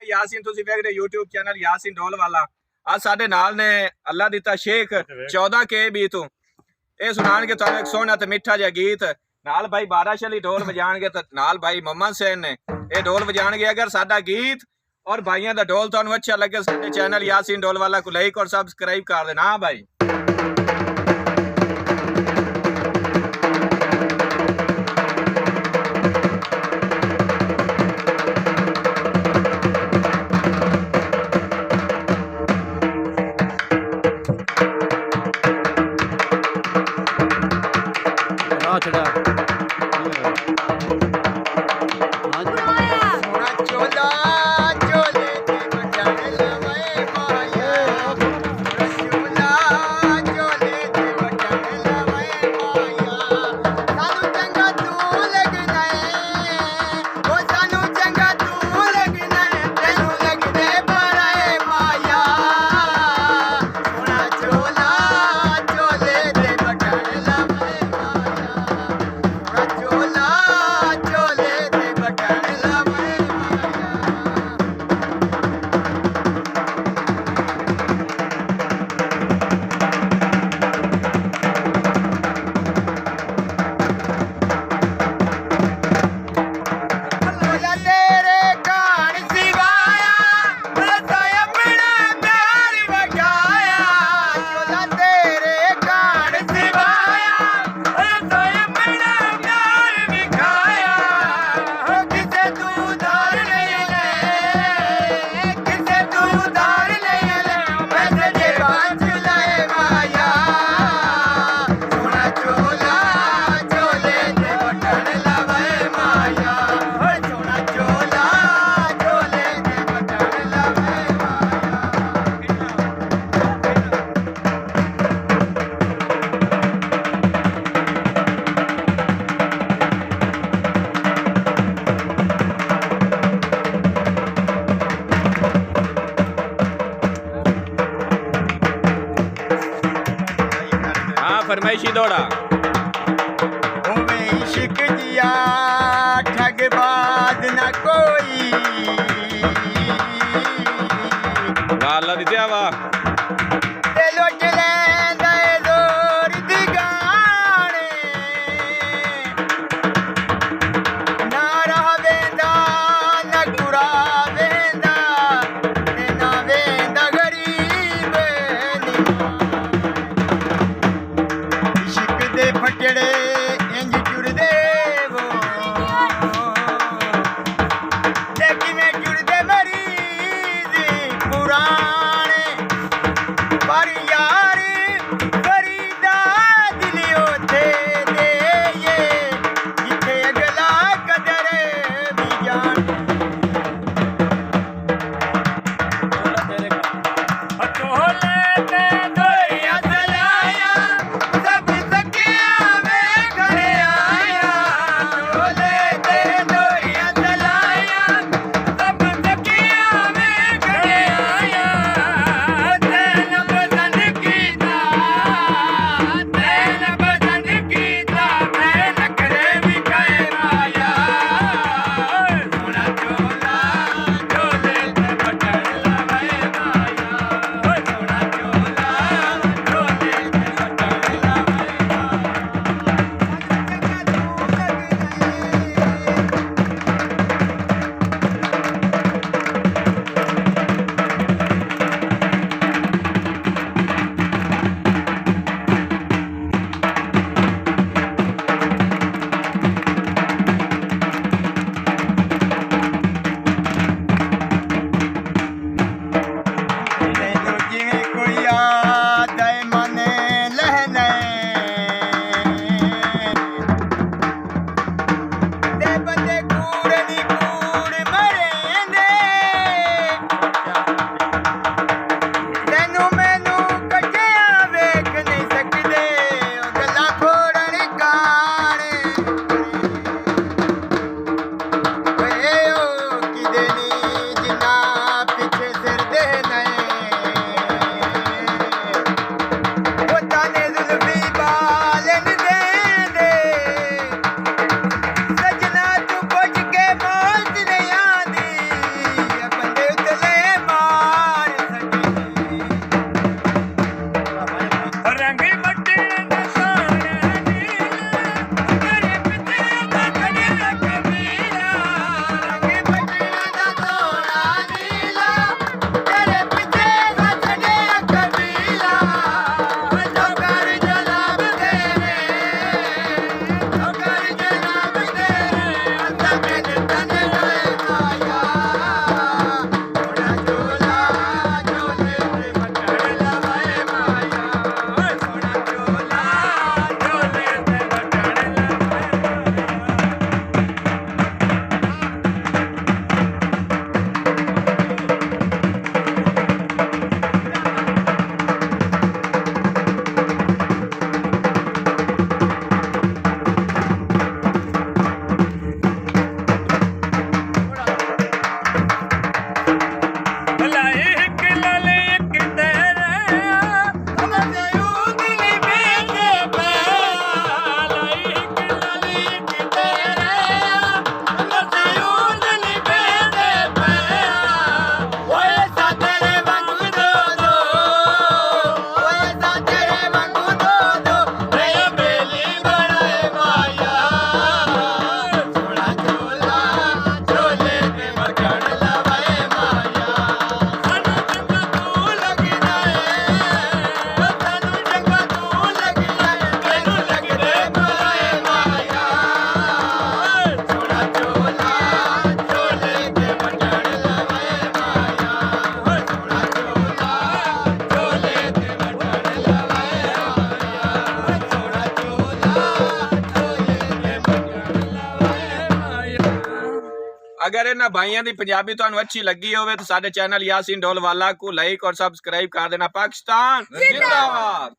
यासीन तुसी वेख रहे YouTube चैनल यासीन ढोल वाला। आज साडे नाल ने अल्लाह दिता शेख 14 के बी तू ये सुनाणगे तुहानू एक सोहना ते मिठा जिहा गीत। नाल भाई बाराश अली ढोल बजाणगे ते नाल भाई मोहम्मद हुसैन ने ये ढोल बजाणगे। अगर साडा गीत और भाइयों दा ढोल तुहानू अच्छा लगे साडे चैनल यासीन ढोल वाला को लाइक और सब्सक्राइब कर देना। हाँ भाई फरमाइशी दौड़ा इश्क दिया ठगबाज न कोई वाला दित्या वाह ਇਹਨਾਂ ਭਾਈਆਂ ਦੀ ਪੰਜਾਬੀ ਤੁਹਾਨੂੰ ਅੱਛੀ ਲੱਗੀ ਹੋਵੇ ਤਾਂ ਸਾਡੇ ਚੈਨਲ ਯਾਸੀਨ ਡੋਲਵਾਲਾ को ਲਾਈਕ और सब्सक्राइब कर देना। पाकिस्तान जिंदाबाद।